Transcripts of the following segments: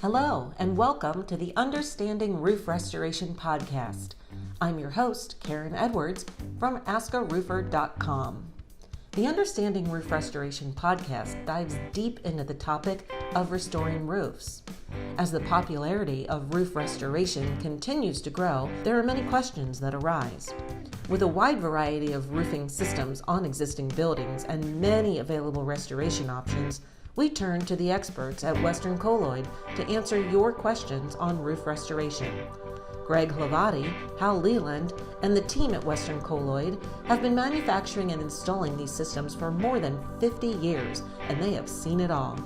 Hello, and welcome to the Understanding Roof Restoration podcast. I'm your host, Karen Edwards from AskARoofer.com. The Understanding Roof Restoration podcast dives deep into the topic of restoring roofs. As the popularity of roof restoration continues to grow, there are many questions that arise. With a wide variety of roofing systems on existing buildings and many available restoration options, we turn to the experts at Western Colloid to answer your questions on roof restoration. Greg Hlavaty, Hal Leland, and the team at Western Colloid have been manufacturing and installing these systems for more than 50 years, and they have seen it all.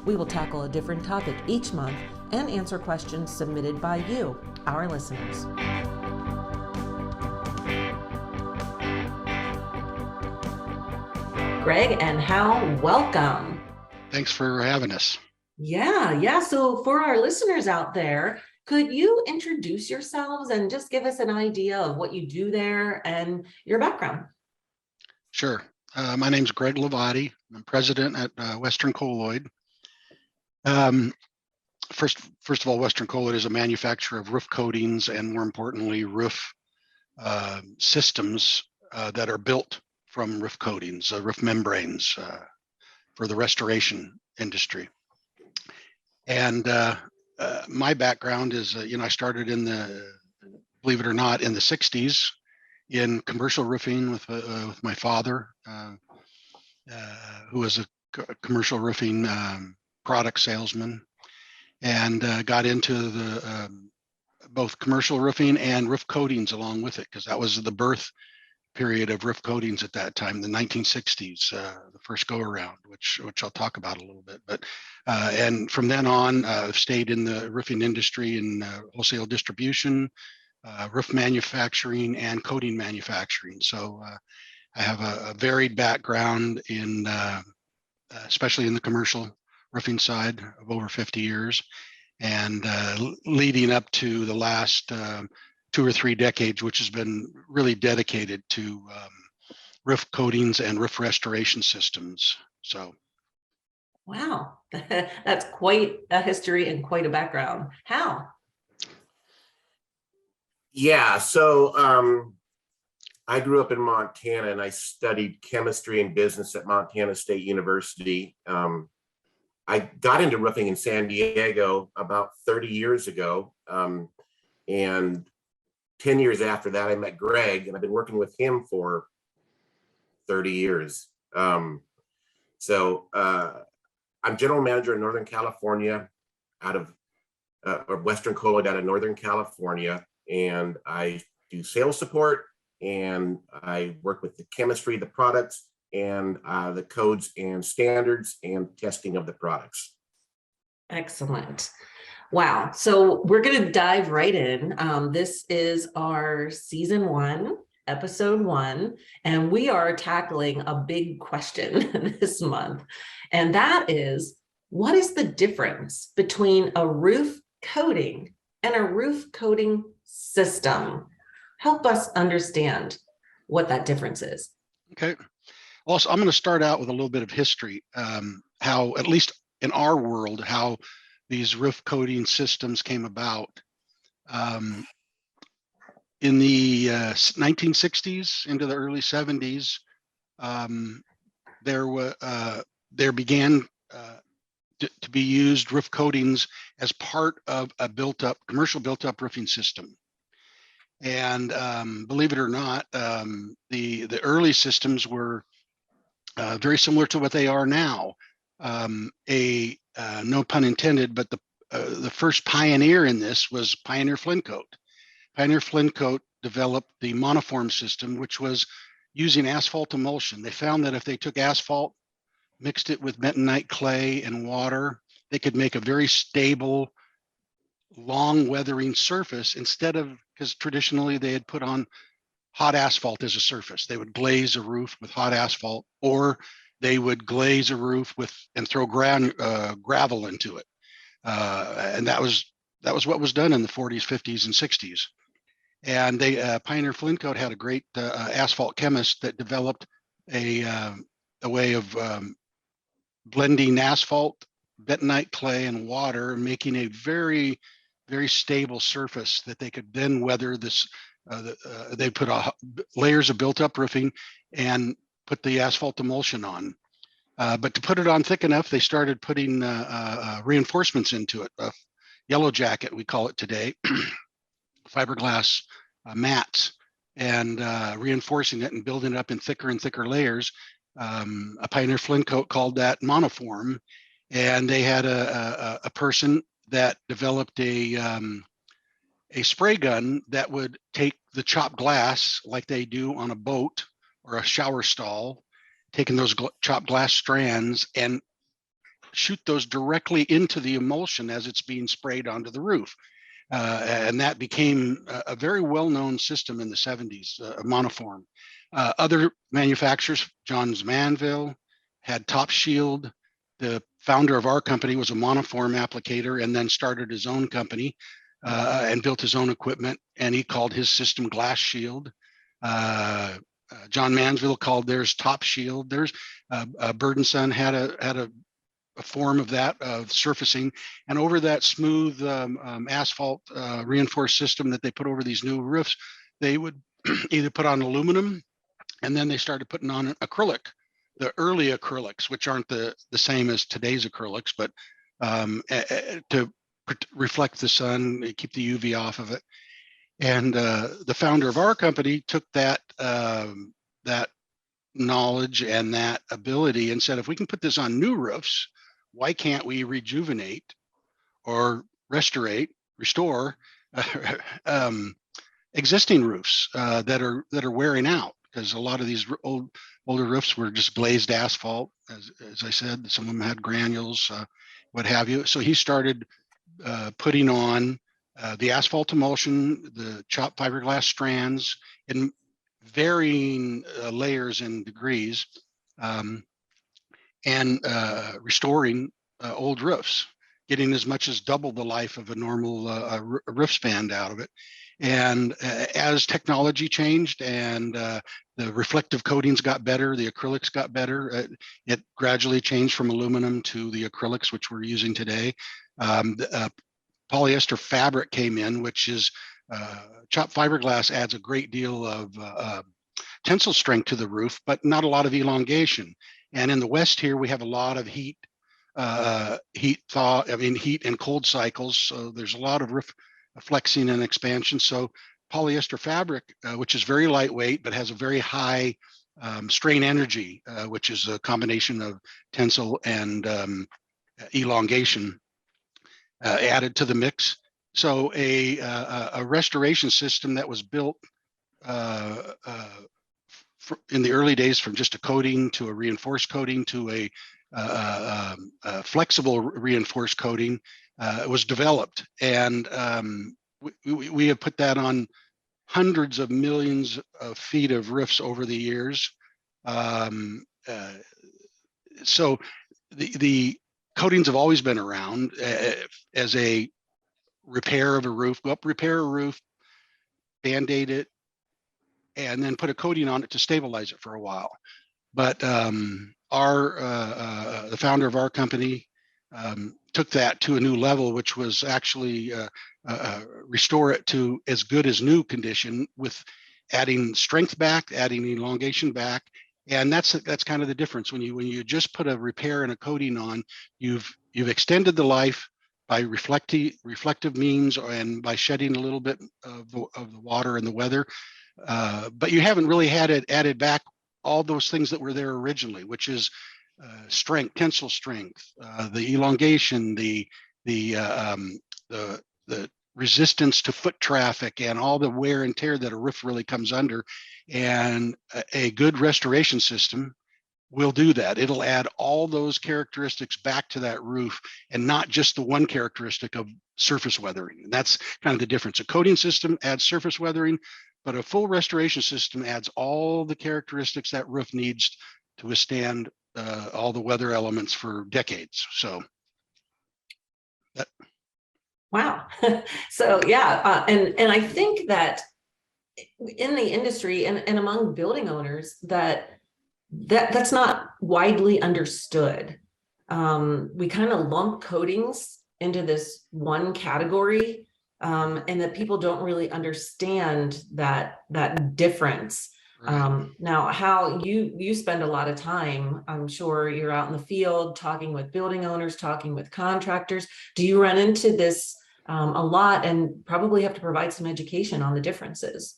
We will tackle a different topic each month and answer questions submitted by you, our listeners. Greg and Hal, welcome. Thanks for having us. Yeah. So for our listeners out there, could you introduce yourselves and just give us an idea of what you do there and your background? Sure. My name's Greg Hlavaty. I'm president at Western Colloid. First of all, Western Colloid is a manufacturer of roof coatings and, more importantly, roof systems that are built from roof coatings, roof membranes for the restoration industry. And my background is, I started believe it or not, in the 60s in commercial roofing with my father, who was a commercial roofing product salesman, and got into the both commercial roofing and roof coatings along with it, because that was the birth period of roof coatings at that time, the 1960s, the first go around, which I'll talk about a little bit. But and from then on, I've stayed in the roofing industry in wholesale distribution, roof manufacturing, and coating manufacturing. So I have a varied background in, especially in the commercial roofing side, of over 50 years, and leading up to the last 2 or 3 decades, which has been really dedicated to roof coatings and roof restoration systems. So, wow, that's quite a history and quite a background. How? Yeah, so I grew up in Montana and I studied chemistry and business at Montana State University. I got into roofing in San Diego about 30 years ago. And 10 years after that, I met Greg, and I've been working with him for 30 years. So I'm general manager in Northern California, out of Western Colloid out of Northern California, and I do sales support, and I work with the chemistry, the products, and the codes and standards and testing of the products. Excellent. Wow. So we're going to dive right in. This is our season 1, episode 1, and we are tackling a big question this month. And that is, what is the difference between a roof coating and a roof coating system? Help us understand what that difference is. okay. Also, I'm going to start out with a little bit of history, how, at least in our world, how these roof coating systems came about. In the 1960s into the early 70s, there began to be used roof coatings as part of a commercial built-up roofing system. And believe it or not, the early systems were very similar to what they are now. No pun intended, but the first pioneer in this was Pioneer Flintcoat. Pioneer Flintcoat developed the monoform system, which was using asphalt emulsion. They found that if they took asphalt, mixed it with bentonite clay and water, they could make a very stable, long weathering surface, because traditionally they had put on hot asphalt as a surface. They would glaze a roof with hot asphalt, or they would glaze a roof and throw gravel into it. And that was what was done in the 40s, 50s, and 60s. And Pioneer Flintcoat had a great asphalt chemist that developed a way of blending asphalt bentonite clay and water, making a very, very stable surface that they could then weather this. They put layers of built-up roofing and put the asphalt emulsion on. But to put it on thick enough, they started putting reinforcements into it. Yellow jacket, we call it today, fiberglass mats, and reinforcing it and building it up in thicker and thicker layers. A Pioneer Flintcoat called that monoform, and they had a person that developed a spray gun that would take the chopped glass like they do on a boat or a shower stall, taking those chopped glass strands and shoot those directly into the emulsion as it's being sprayed onto the roof. And that became a very well-known system in the 70s, monoform. Other manufacturers, Johns Manville, had Top Shield. The founder of our company was a monoform applicator and then started his own company and built his own equipment, and he called his system Glass Shield. John Mansville called theirs Top Shield. There's Bird and Son had a form of that surfacing, and over that smooth asphalt reinforced system that they put over these new roofs, they would either put on aluminum, and then they started putting on acrylic, the early acrylics, which aren't the same as today's acrylics, but to reflect the sun, keep the UV off of it. And the founder of our company took that knowledge and that ability and said, if we can put this on new roofs, why can't we rejuvenate or restore existing roofs that are wearing out? Because a lot of these older roofs were just glazed asphalt, as I said. Some of them had granules, what have you. So he started putting on the asphalt emulsion, the chopped fiberglass strands in varying layers and degrees, and restoring old roofs, getting as much as double the life of a normal roof span out of it. And as technology changed and the reflective coatings got better, the acrylics got better, it gradually changed from aluminum to the acrylics, which we're using today. Polyester fabric came in, which is chopped fiberglass adds a great deal of tensile strength to the roof, but not a lot of elongation. And in the West here, we have a lot of heat and cold cycles. So there's a lot of roof flexing and expansion. So polyester fabric, which is very lightweight, but has a very high strain energy, which is a combination of tensile and elongation, added to the mix. So a restoration system that was built in the early days from just a coating to a reinforced coating to a flexible reinforced coating was developed. And we have put that on hundreds of millions of feet of roofs over the years. So the coatings have always been around as a repair of a roof. Go up, repair a roof, Band-Aid it, and then put a coating on it to stabilize it for a while. But the founder of our company took that to a new level, which was actually restore it to as good as new condition with adding strength back, adding elongation back. And that's kind of the difference. When you just put a repair and a coating on, you've extended the life by reflective means and by shedding a little bit of the water and the weather. But you haven't really had it added back all those things that were there originally, which is strength, tensile strength, the elongation, the resistance to foot traffic, and all the wear and tear that a roof really comes under. And a good restoration system will do that. It'll add all those characteristics back to that roof, and not just the one characteristic of surface weathering. And that's kind of the difference. A coating system adds surface weathering, but a full restoration system adds all the characteristics that roof needs to withstand all the weather elements for decades. So that. Wow. So yeah, and I think that in the industry and among building owners that's not widely understood. we kind of lump coatings into this one category, and that people don't really understand that difference. Right. Now, how you spend a lot of time, I'm sure you're out in the field talking with building owners, talking with contractors. Do you run into this a lot, and probably have to provide some education on the differences?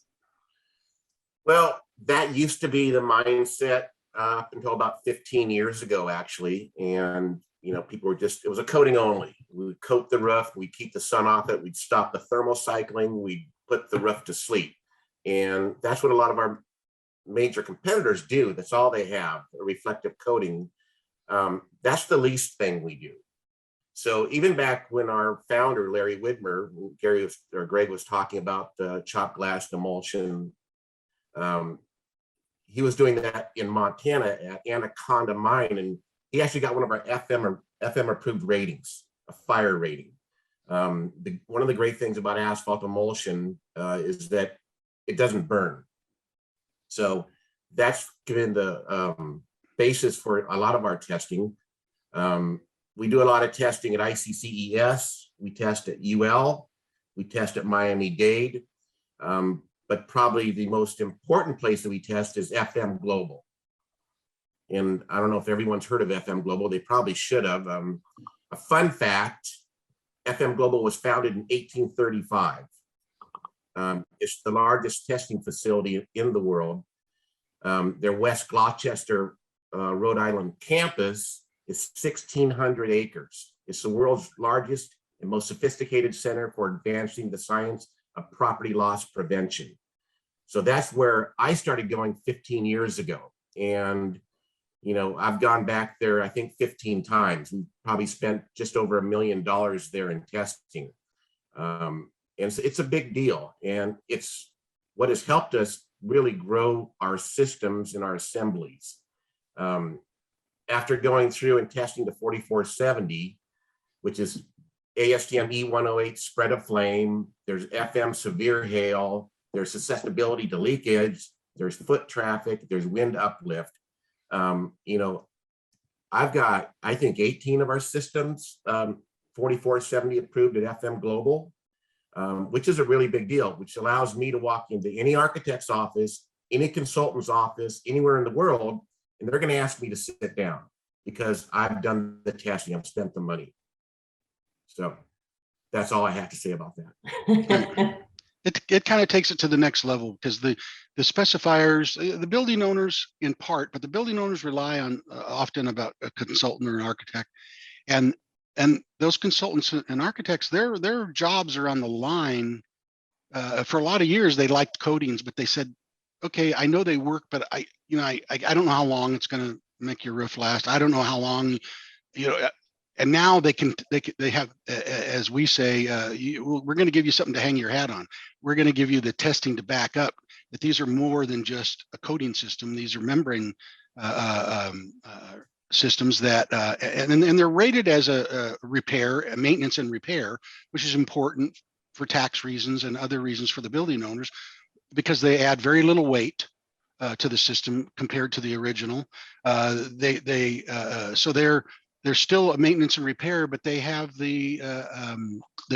Well, that used to be the mindset up until about 15 years ago, actually. And, people were just, it was a coating only. We would coat the roof, we'd keep the sun off it, we'd stop the thermal cycling, we'd put the roof to sleep. And that's what a lot of our major competitors do. That's all they have, a reflective coating. That's the least thing we do. So even back when our founder, Larry Widmer, Greg was talking about the chopped glass emulsion, he was doing that in Montana at Anaconda Mine, and he actually got one of our FM approved ratings, a fire rating. One of the great things about asphalt emulsion is that it doesn't burn. So that's given the basis for a lot of our testing. We do a lot of testing at ICCES. We test at UL. We test at Miami-Dade. But probably the most important place that we test is FM Global. And I don't know if everyone's heard of FM Global. They probably should have. A fun fact, FM Global was founded in 1835. It's the largest testing facility in the world. Their West Gloucester, Rhode Island campus is 1,600 acres. It's the world's largest and most sophisticated center for advancing the science of property loss prevention. So that's where I started going 15 years ago. And, I've gone back there, I think 15 times. We probably spent just over $1 million there in testing. And so it's a big deal. And it's what has helped us really grow our systems and our assemblies. After going through and testing the 4470, which is ASTM E108 spread of flame, there's FM severe hail, there's susceptibility to leakage, there's foot traffic, there's wind uplift. I've got, I think, 18 of our systems, 4470 approved at FM Global, which is a really big deal, which allows me to walk into any architect's office, any consultant's office, anywhere in the world, and they're going to ask me to sit down because I've done the testing, I've spent the money. So that's all I have to say about that. It kind of takes it to the next level because the specifiers, the building owners in part, but the building owners rely on often about a consultant or an architect, and those consultants and architects, their jobs are on the line. For a lot of years, they liked coatings, but they said, okay, I know they work, but I don't know how long it's going to make your roof last. I don't know how long, and now they have, as we say, we're going to give you something to hang your hat on. We're going to give you the testing to back up that these are more than just a coating system. These are membrane systems that, and they're rated as a repair, a maintenance and repair, which is important for tax reasons and other reasons for the building owners, because they add very little weight to the system compared to the original. So they're still a maintenance and repair, but they have the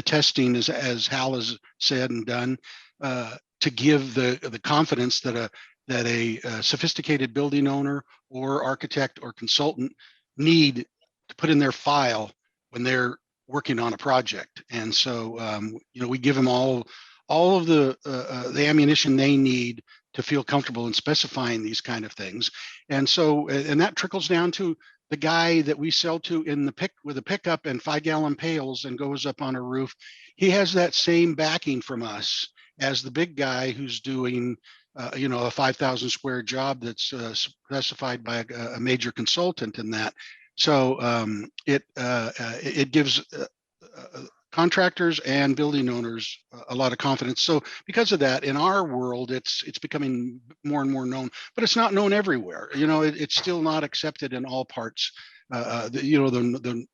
testing, as Hal has said and done, to give the confidence that a sophisticated building owner or architect or consultant need to put in their file when they're working on a project. And so we give them all of the ammunition they need to feel comfortable in specifying these kind of things. And so, and that trickles down to the guy that we sell to with a pickup and 5-gallon pails and goes up on a roof. He has that same backing from us as the big guy who's doing a 5,000 square job that's specified by a major consultant in that. So it gives contractors and building owners a lot of confidence. So because of that, in our world, it's becoming more and more known, but it's not known everywhere. It's still not accepted in all parts. The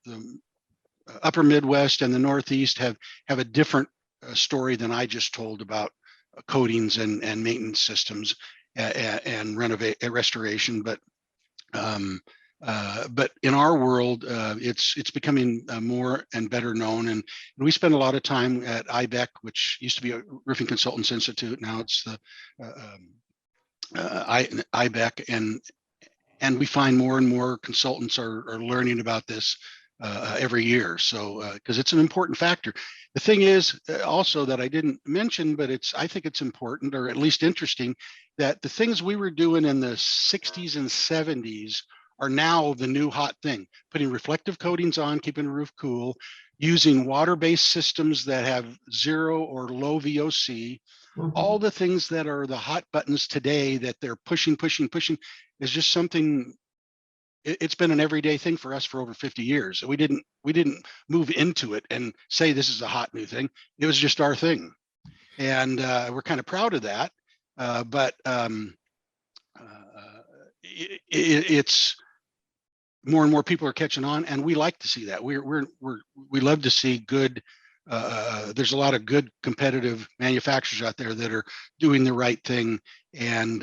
upper Midwest and the Northeast have a different story than I just told about coatings and maintenance systems and restoration. But But in our world, it's becoming more and better known, and we spend a lot of time at IBEC, which used to be a Roofing Consultants Institute. Now it's the IBEC, and we find more and more consultants are learning about this every year. So because it's an important factor. The thing is also that I didn't mention, but I think it's important, or at least interesting, that the things we were doing in the 60s and 70s are now the new hot thing. Putting reflective coatings on, keeping the roof cool, using water-based systems that have zero or low VOC. All the things that are the hot buttons today that they're pushing is just something. It's been an everyday thing for us for over 50 years. We didn't move into it and say this is a hot new thing. It was just our thing, and we're kind of proud of that. But it's more and more people are catching on, and we like to see that. We love to see good. There's a lot of good competitive manufacturers out there that are doing the right thing and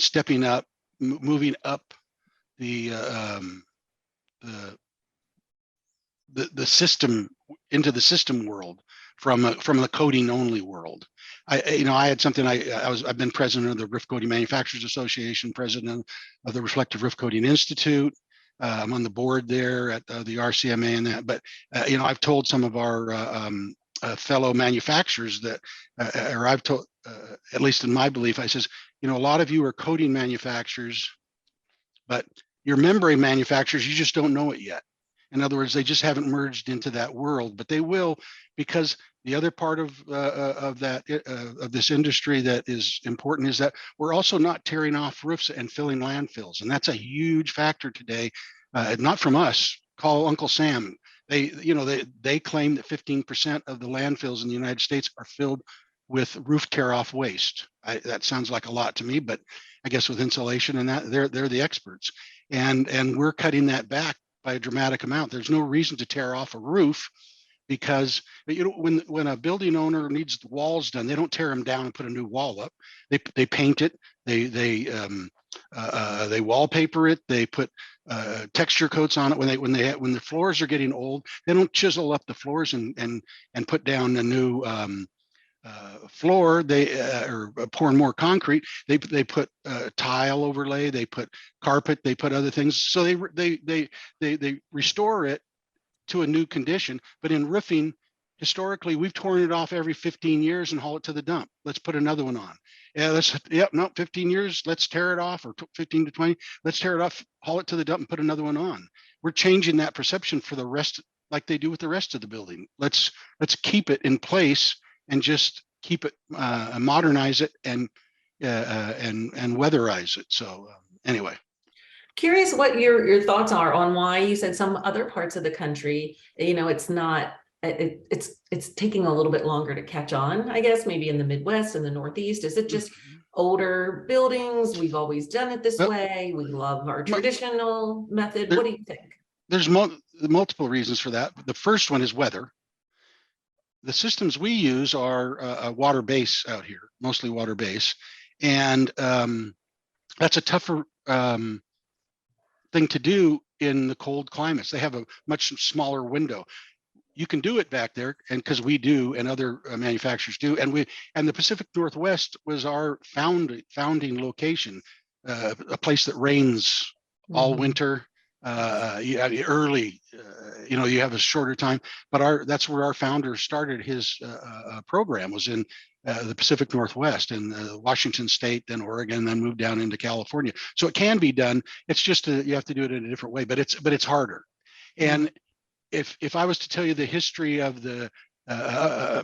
stepping up, moving up the system into the system world from the coating only world. I had something. I've been president of the Roof Coating Manufacturers Association, president of the Reflective Roof Coating Institute. I'm on the board there at the RCMA and that. But I've told some of our fellow manufacturers that, or I've told, at least in my belief, I says, a lot of you are coating manufacturers, but you're membrane manufacturers. You just don't know it yet. In other words, they just haven't merged into that world, but they will, because the other part of this industry that is important is that we're also not tearing off roofs and filling landfills, and that's a huge factor today. Not from us. Call Uncle Sam. They claim that 15% of the landfills in the United States are filled with roof tear off waste. That sounds like a lot to me, but I guess with insulation and that, they're the experts, and we're cutting that back by a dramatic amount. There's no reason to tear off a roof, because when a building owner needs the walls done, they don't tear them down and put a new wall up. They paint it. They wallpaper it. They put texture coats on it. When the floors are getting old, they don't chisel up the floors and put down a new floor. They or pouring more concrete. They put tile overlay. They put carpet. They put other things. So they restore it to a new condition. But in roofing, historically, we've torn it off every 15 years and haul it to the dump. Let's put another one on. 15 years, let's tear it off, or 15 to 20, let's tear it off, haul it to the dump and put another one on. We're changing that perception for the rest, like they do with the rest of the building. Let's keep it in place and just keep it, modernize it and weatherize it. So anyway. Curious what your thoughts are on why you said some other parts of the country, it's not, it's taking a little bit longer to catch on, I guess, maybe in the Midwest and the Northeast. Is it just older buildings? We've always done it this way. We love our traditional method. What do you think? There's multiple reasons for that. The first one is weather. The systems we use are water-based out here, mostly water-based. And that's a tougher thing to do in the cold climates. They have a much smaller window. You can do it back there, and because we do, and other manufacturers do, and the Pacific Northwest was our founding location, a place that rains all winter. Early, you have a shorter time, but that's where our founder started his program, was in the Pacific Northwest, in Washington State, then Oregon, then moved down into California. So it can be done. It's just you have to do it in a different way, but it's harder. And if I was to tell you the history of the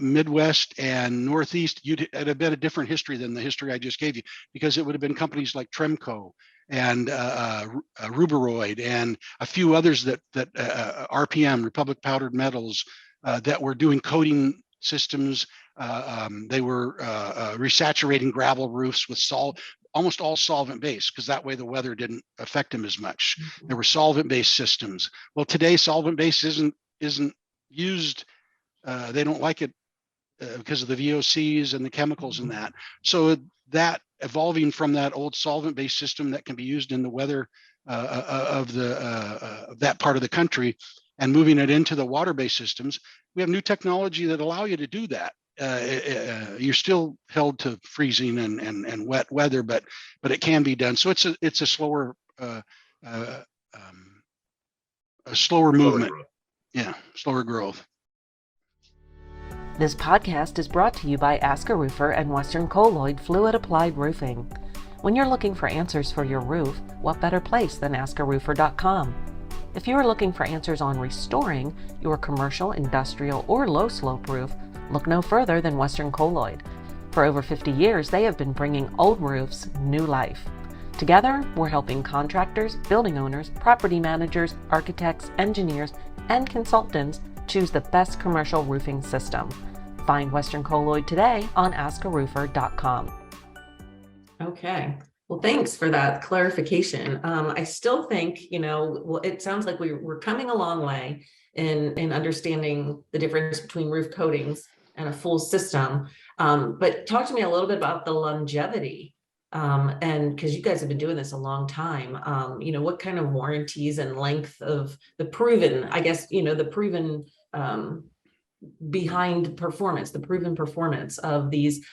Midwest and Northeast, it'd have been a different history than the history I just gave you, because it would have been companies like Tremco and Ruberoid and a few others that RPM, Republic Powdered Metals, that were doing coating systems. They were resaturating gravel roofs with almost all solvent-based, because that way the weather didn't affect them as much. There were solvent-based systems. Well, today solvent-based isn't used. They don't like it because of the VOCs and the chemicals in that. So that evolving from that old solvent-based system that can be used in the weather of that part of the country and moving it into the water-based systems. We have new technology that allow you to do that. You're still held to freezing and wet weather, but it can be done. So it's a slower movement. growth. Yeah, slower growth. This podcast is brought to you by AskARoofer and Western Colloid Fluid Applied Roofing. When you're looking for answers for your roof, what better place than AskARoofer.com? If you are looking for answers on restoring your commercial, industrial, or low-slope roof, look no further than Western Colloid. For over 50 years, they have been bringing old roofs new life. Together, we're helping contractors, building owners, property managers, architects, engineers, and consultants choose the best commercial roofing system. Find Western Colloid today on AskARoofer.com. Okay. Well, thanks for that clarification. I still think, it sounds like we're coming a long way in understanding the difference between roof coatings and a full system. But talk to me a little bit about the longevity. And because you guys have been doing this a long time, what kind of warranties and length of the proven, the proven behind performance, the proven performance of these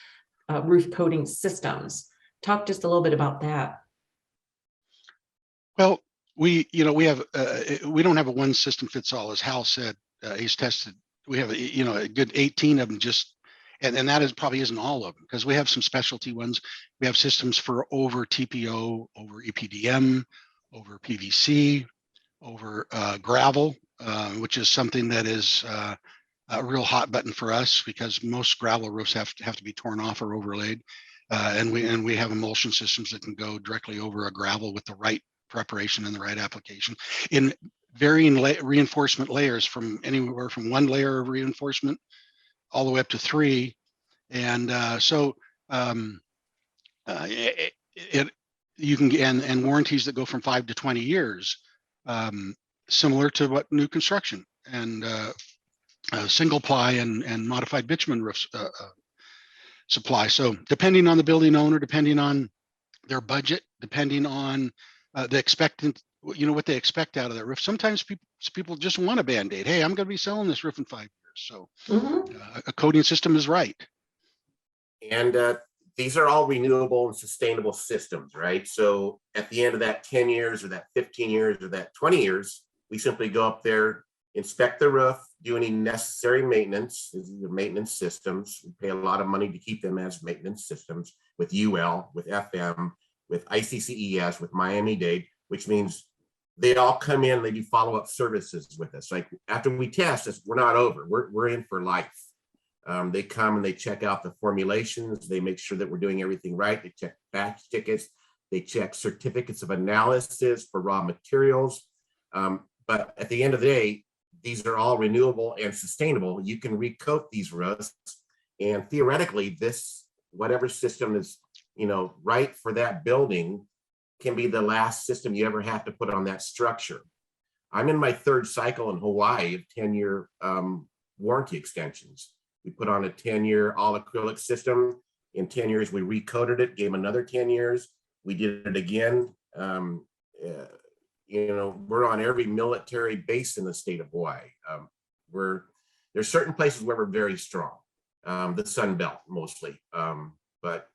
roof coating systems. Talk just a little bit about that. Well, we don't have a one system fits all, as Hal said. He's tested. We have a good 18 of them and that probably isn't all of them, because we have some specialty ones. We have systems for over TPO, over EPDM, over PVC, over gravel, which is something that is a real hot button for us, because most gravel roofs have to be torn off or overlaid. And we have emulsion systems that can go directly over a gravel with the right preparation and the right application in varying reinforcement layers, from anywhere from 1 layer of reinforcement all the way up to 3. And you can get and warranties that go from 5 to 20 years, similar to what new construction and single ply and modified bitumen roofs supply. So depending on the building owner, depending on their budget, depending on what they expect out of that roof. Sometimes people just want a Band-Aid. Hey, I'm going to be selling this roof in 5 years. So a coating system is right. And these are all renewable and sustainable systems, right? So at the end of that 10 years or that 15 years or that 20 years, we simply go up there, inspect the roof, do any necessary maintenance. These are maintenance systems. We pay a lot of money to keep them as maintenance systems with UL, with FM, with ICCES, with Miami-Dade, which means they all come in, they do follow-up services with us. Like after we test this, we're not over, we're in for life. They come and they check out the formulations. They make sure that we're doing everything right. They check batch tickets. They check certificates of analysis for raw materials. But at the end of the day, these are all renewable and sustainable. You can recoat these roofs, and theoretically, whatever system is, right for that building can be the last system you ever have to put on that structure. I'm in my 3rd cycle in Hawaii of 10-year warranty extensions. We put on a 10-year all acrylic system. In 10 years, we recoated it, gave another 10 years. We did it again. We're on every military base in the state of Hawaii. There's certain places where we're very strong, the Sun Belt mostly. But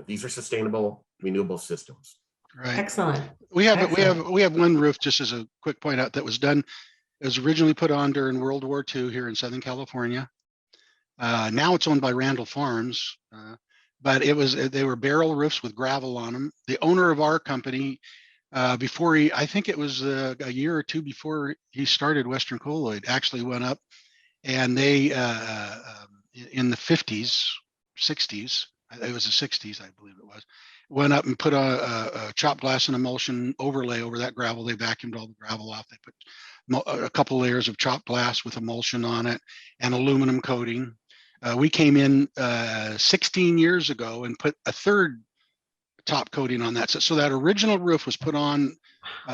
these are sustainable, renewable systems. Right. Excellent. We have one roof, just as a quick point out, that was done. It was originally put on during World War II here in Southern California. Now it's owned by Randall Farms, but they were barrel roofs with gravel on them. The owner of our company, I think it was a year or two before he started Western Colloid, actually went up, and they in the 50s, 60s, it was the 60s, I believe it was, went up and put a chopped glass and emulsion overlay over that gravel. They vacuumed all the gravel off. They put a couple layers of chopped glass with emulsion on it and aluminum coating. We came in 16 years ago and put a 3rd top coating on that. So that original roof was put on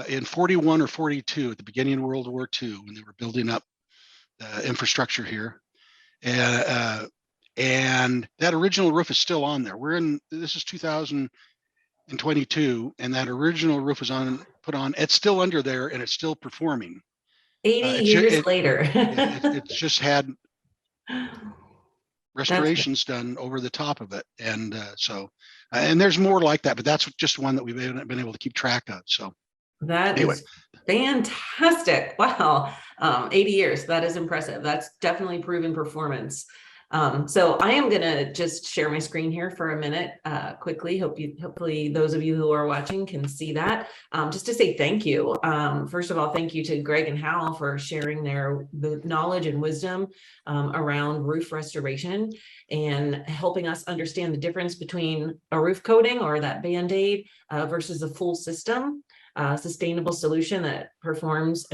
in 41 or 42 at the beginning of World War II, when they were building up infrastructure here. And that original roof is still on there. This is 2000, in 22, and that original roof was put on. It's still under there, and it's still performing. 80 years later. It's just had restorations done over the top of it, and and there's more like that, but that's just one that we've been able to keep track of. So that is fantastic. Wow. 80 years. That is impressive. That's definitely proven performance. So I am going to just share my screen here for a minute quickly. Hopefully those of you who are watching can see that. Just to say thank you. First of all, thank you to Greg and Hal for sharing the knowledge and wisdom around roof restoration and helping us understand the difference between a roof coating or that Band-Aid versus a full system. Sustainable solution that performs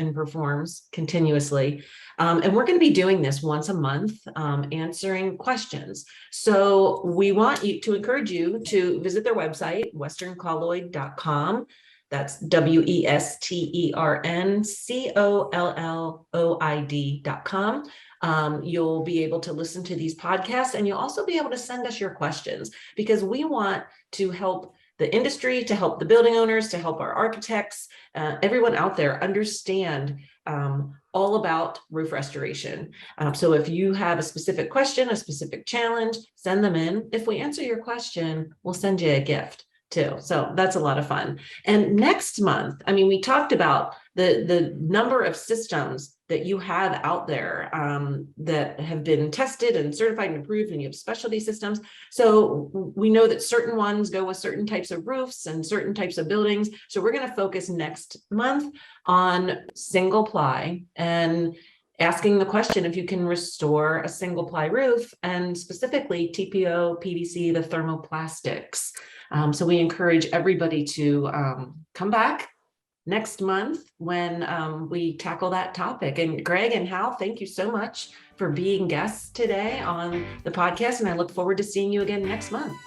continuously. And we're going to be doing this once a month, answering questions. So we want to encourage you to visit their website, westerncolloid.com. That's westerncolloid.com. You'll be able to listen to these podcasts, and you'll also be able to send us your questions, because we want to help the industry, to help the building owners, to help our architects, everyone out there understand all about roof restoration. So if you have a specific question, a specific challenge, send them in. If we answer your question, we'll send you a gift too. So that's a lot of fun. And next month, I mean, we talked about the number of systems that you have out there that have been tested and certified and approved, and you have specialty systems. So we know that certain ones go with certain types of roofs and certain types of buildings. So we're going to focus next month on single ply and asking the question if you can restore a single ply roof, and specifically TPO, PVC, the thermoplastics. So we encourage everybody to come back next month when we tackle that topic. And Greg and Hal, thank you so much for being guests today on the podcast, and I look forward to seeing you again next month.